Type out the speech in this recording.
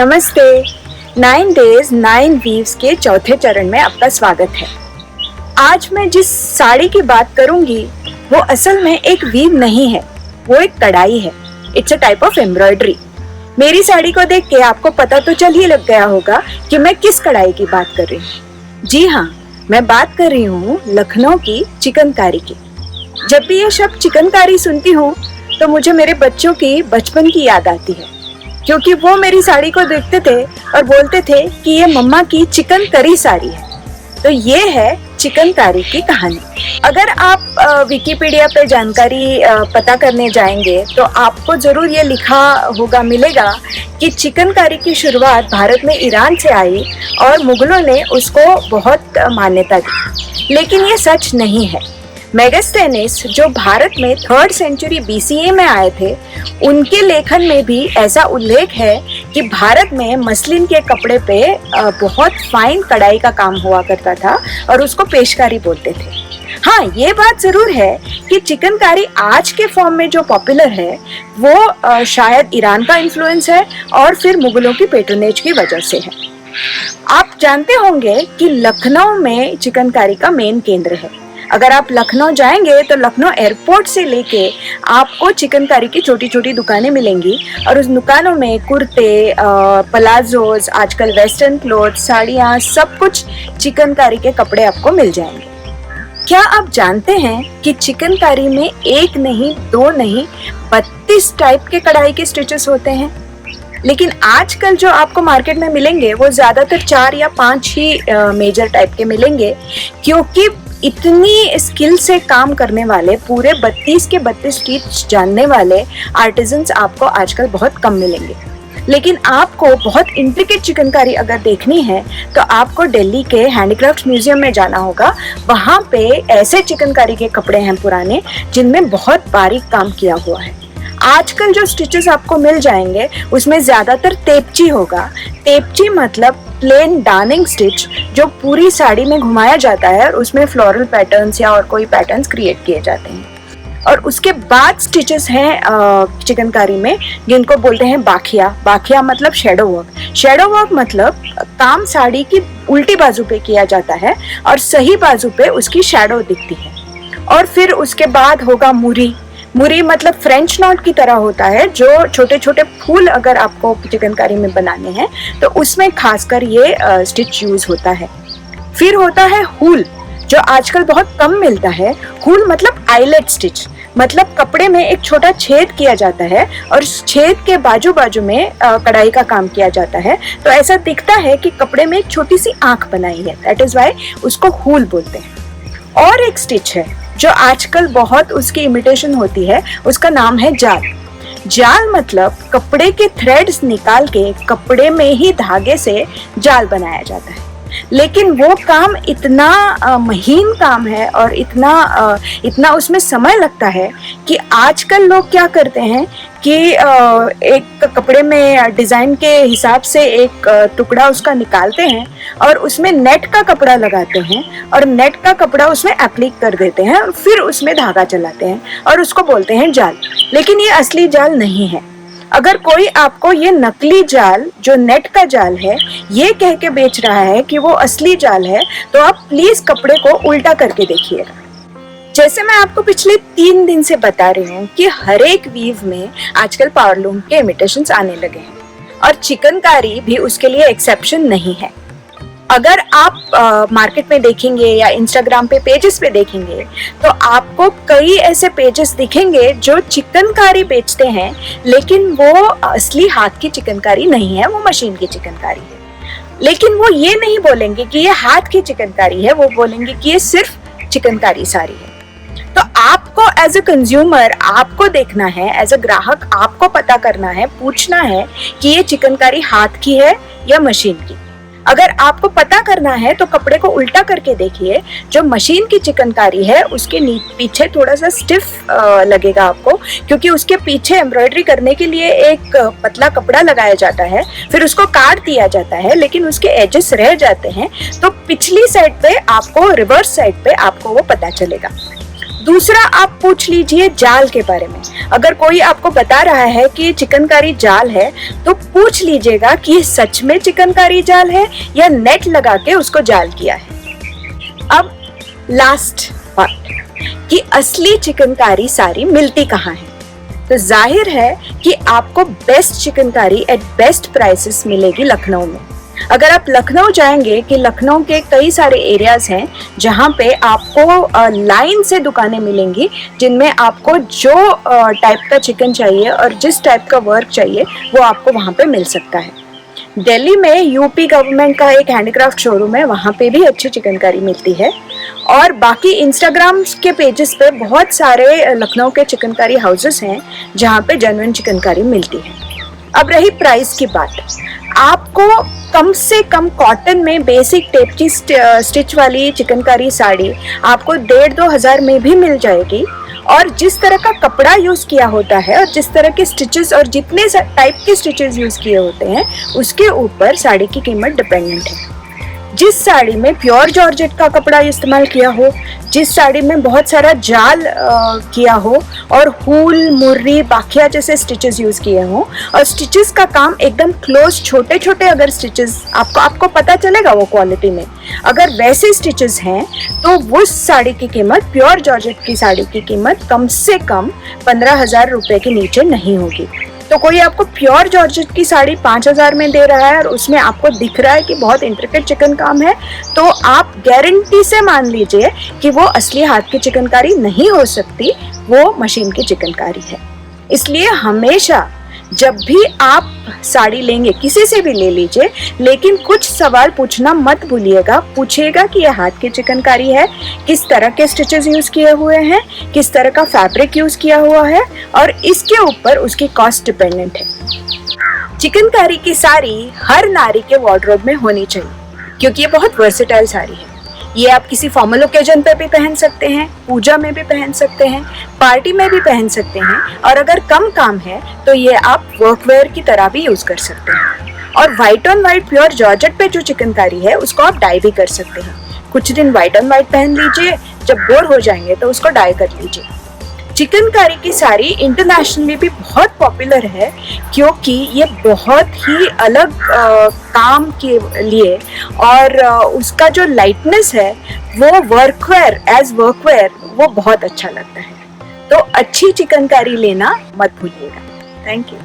नमस्ते। 9 days 9 weaves के चौथे चरण में आपका स्वागत है। आज मैं जिस साड़ी की बात करूंगी वो असल में एक वीव नहीं है, वो एक कढ़ाई है। It's a type of embroidery. मेरी साड़ी को देख के आपको पता तो चल ही लग गया होगा कि मैं किस कढ़ाई की बात कर रही हूँ। जी हाँ, मैं बात कर रही हूँ लखनऊ की चिकनकारी की। जब भी ये शब्द चिकनकारी सुनती हूँ तो मुझे मेरे बच्चों की बचपन की याद आती है, क्योंकि वो मेरी साड़ी को देखते थे और बोलते थे कि ये मम्मा की चिकन करी साड़ी है। तो ये है चिकनकारी की कहानी। अगर आप विकिपीडिया पे जानकारी पता करने जाएंगे तो आपको जरूर ये लिखा होगा मिलेगा कि चिकनकारी की शुरुआत भारत में ईरान से आई और मुगलों ने उसको बहुत मान्यता दी, लेकिन ये सच नहीं है। मेगास्थेनिस जो भारत में 3rd सेंचुरी BCE में आए थे, उनके लेखन में भी ऐसा उल्लेख है कि भारत में मसलिन के कपड़े पे बहुत फाइन कढ़ाई का काम हुआ करता था और उसको पेशकारी बोलते थे। हाँ, ये बात जरूर है कि चिकनकारी आज के फॉर्म में जो पॉपुलर है वो शायद ईरान का इन्फ्लुएंस है और फिर मुगलों की पेट्रोनेज की वजह से है। आप जानते होंगे कि लखनऊ में चिकनकारी का मेन केंद्र है। अगर आप लखनऊ जाएंगे तो लखनऊ एयरपोर्ट से लेके आपको चिकनकारी की छोटी छोटी दुकानें मिलेंगी और उस दुकानों में कुर्ते, पलाजोज, आजकल वेस्टर्न क्लोथ, साड़ियाँ, सब कुछ चिकनकारी के कपड़े आपको मिल जाएंगे। क्या आप जानते हैं कि चिकनकारी में एक नहीं, 2 नहीं, 32 टाइप के कढ़ाई के स्टिचेस होते हैं? लेकिन आजकल जो आपको मार्केट में मिलेंगे वो ज्यादातर 4 या 5 ही मेजर टाइप के मिलेंगे, क्योंकि इतनी स्किल से काम करने वाले, पूरे 32 के 32 स्टिच जानने वाले आर्टिजन्स आपको आजकल बहुत कम मिलेंगे। लेकिन आपको बहुत इंट्रिकेट चिकनकारी अगर देखनी है तो आपको दिल्ली के हैंडीक्राफ्ट म्यूजियम में जाना होगा। वहाँ पे ऐसे चिकनकारी के कपड़े हैं पुराने जिनमें बहुत बारीक काम किया हुआ है। आजकल जो स्टिचेस आपको मिल जाएंगे उसमें ज्यादातर तेपची होगा। तेपची मतलब प्लेन डार्निंग स्टिच, जो पूरी साड़ी में घुमाया जाता है और उसमें फ्लोरल पैटर्न्स या और कोई पैटर्न्स क्रिएट किए जाते हैं। और उसके बाद स्टिचेस हैं चिकनकारी में जिनको बोलते हैं बाखिया। बाखिया मतलब शेडो वर्क। शेडो वर्क मतलब काम साड़ी की उल्टी बाजू पे किया जाता है और सही बाजू पे उसकी शैडो दिखती है। और फिर उसके बाद होगा मुरी। मुरी मतलब फ्रेंच नॉट की तरह होता है, जो छोटे छोटे फूल अगर आपको चिकनकारी में बनाने हैं तो उसमें खासकर ये स्टिच यूज होता है। फिर होता है हुल, जो आजकल बहुत कम मिलता है। हुल मतलब आईलेट स्टिच, मतलब कपड़े में एक छोटा छेद किया जाता है और उस छेद के बाजू बाजू में कढ़ाई का काम किया जाता है, तो ऐसा दिखता है कि कपड़े में एक छोटी सी आंख बनाई है। दैट इज वाई उसको हुल बोलते हैं। और एक स्टिच है जो आजकल बहुत उसकी इमिटेशन होती है, उसका नाम है जाल। जाल मतलब कपड़े के थ्रेड्स निकाल के कपड़े में ही धागे से जाल बनाया जाता है। लेकिन वो काम इतना महीन काम है और इतना उसमें समय लगता है कि आजकल लोग क्या करते हैं कि एक कपड़े में डिजाइन के हिसाब से एक टुकड़ा उसका निकालते हैं और उसमें नेट का कपड़ा लगाते हैं और नेट का कपड़ा उसमें एप्लिक कर देते हैं और फिर उसमें धागा चलाते हैं और उसको बोलते हैं जाल। लेकिन ये असली जाल नहीं है। अगर कोई आपको ये नकली जाल, जो नेट का जाल है, ये कह के बेच रहा है कि वो असली जाल है, तो आप प्लीज कपड़े को उल्टा करके देखिएगा। जैसे मैं आपको पिछले 3 दिन से बता रही हूँ कि हर एक वीव में आजकल पावरलूम के इमिटेशंस आने लगे हैं और चिकनकारी भी उसके लिए एक्सेप्शन नहीं है। अगर आप मार्केट में देखेंगे या इंस्टाग्राम पे पेजेस पे देखेंगे तो आपको कई ऐसे पेजेस दिखेंगे जो चिकनकारी बेचते हैं, लेकिन वो असली हाथ की चिकनकारी नहीं है, वो मशीन की चिकनकारी है। लेकिन वो ये नहीं बोलेंगे कि ये हाथ की चिकनकारी है, वो बोलेंगे कि ये सिर्फ चिकनकारी साड़ी है। तो आपको एज अ कंज्यूमर आपको देखना है, एज अ ग्राहक आपको पता करना है, पूछना है कि ये चिकनकारी हाथ की है या मशीन की। अगर आपको पता करना है तो कपड़े को उल्टा करके देखिए। जो मशीन की चिकनकारी है उसके पीछे थोड़ा सा स्टिफ लगेगा आपको, क्योंकि उसके पीछे एम्ब्रॉयडरी करने के लिए एक पतला कपड़ा लगाया जाता है, फिर उसको काट दिया जाता है, लेकिन उसके एजेस रह जाते हैं। तो पिछली साइड पे आपको, रिवर्स साइड पे आपको वो पता चलेगा। दूसरा, आप पूछ लीजिए जाल के बारे में। अगर कोई आपको बता रहा है कि चिकनकारी जाल है, तो पूछ लीजिएगा कि ये सच में चिकनकारी जाल है या नेट लगा के उसको जाल किया है। अब लास्ट पार्ट कि असली चिकनकारी साड़ी मिलती कहाँ है। तो जाहिर है कि आपको best chikankari at best prices मिलेगी लखनऊ में। अगर आप लखनऊ जाएंगे कि लखनऊ के कई सारे एरियाज हैं जहाँ पे आपको लाइन से दुकानें मिलेंगी जिनमें आपको जो टाइप का चिकन चाहिए और जिस टाइप का वर्क चाहिए वो आपको वहाँ पे मिल सकता है। दिल्ली में यूपी गवर्नमेंट का एक हैंडीक्राफ्ट शोरूम है, वहाँ पे भी अच्छी चिकनकारी मिलती है। और बाकी इंस्टाग्राम के पेजेस पे बहुत सारे लखनऊ के चिकनकारी हाउसेस हैं जहाँ पे जेन्युइन चिकनकारी मिलती है। अब रही प्राइस की बात, आपको कम से कम कॉटन में बेसिक टेप की स्टिच वाली चिकनकारी साड़ी आपको 1,500-2 हज़ार में भी मिल जाएगी। और जिस तरह का कपड़ा यूज किया होता है और जिस तरह के स्टिचेस और जितने टाइप के स्टिचेस यूज किए होते हैं उसके ऊपर साड़ी की कीमत डिपेंडेंट है। जिस साड़ी में प्योर जॉर्जेट का कपड़ा इस्तेमाल किया हो, जिस साड़ी में बहुत सारा जाल किया हो और हूल, मुर्री, बाखिया जैसे स्टिचेस यूज किए हों और स्टिचेस का काम एकदम क्लोज, छोटे छोटे अगर स्टिचेस आपको पता चलेगा वो क्वालिटी में, अगर वैसे स्टिचेस हैं तो वो साड़ी की कीमत, प्योर जॉर्जेट की साड़ी की कीमत कम से कम 15,000 रुपए के नीचे नहीं होगी। तो कोई आपको प्योर जॉर्जेट की साड़ी 5,000 में दे रहा है और उसमें आपको दिख रहा है कि बहुत इंट्रिकेट चिकन काम है, तो आप गारंटी से मान लीजिए कि वो असली हाथ की चिकनकारी नहीं हो सकती, वो मशीन की चिकनकारी है। इसलिए हमेशा जब भी आप साड़ी लेंगे, किसी से भी ले लीजिए, लेकिन कुछ सवाल पूछना मत भूलिएगा। पूछिएगा कि यह हाथ की चिकनकारी है, किस तरह के स्टिचेस यूज किए हुए हैं, किस तरह का फैब्रिक यूज किया हुआ है और इसके ऊपर उसकी कॉस्ट डिपेंडेंट है। चिकनकारी की साड़ी हर नारी के वार्डरोब में होनी चाहिए क्योंकि ये बहुत वर्सेटाइल साड़ी है। ये आप किसी फॉर्मल ओकेजन पे भी पहन सकते हैं, पूजा में भी पहन सकते हैं, पार्टी में भी पहन सकते हैं और अगर कम काम है तो ये आप वर्कवेयर की तरह भी यूज कर सकते हैं। और white on white pure georgette पे जो चिकनकारी है उसको आप डाई भी कर सकते हैं। कुछ दिन व्हाइट ऑन व्हाइट पहन लीजिए, जब बोर हो जाएंगे तो उसको डाई कर लीजिए। चिकनकारी की साड़ी इंटरनेशनली भी बहुत पॉपुलर है क्योंकि ये बहुत ही अलग काम के लिए और उसका जो लाइटनेस है वो वर्कवेयर वो बहुत अच्छा लगता है। तो अच्छी चिकनकारी लेना मत भूलिएगा। Thank you.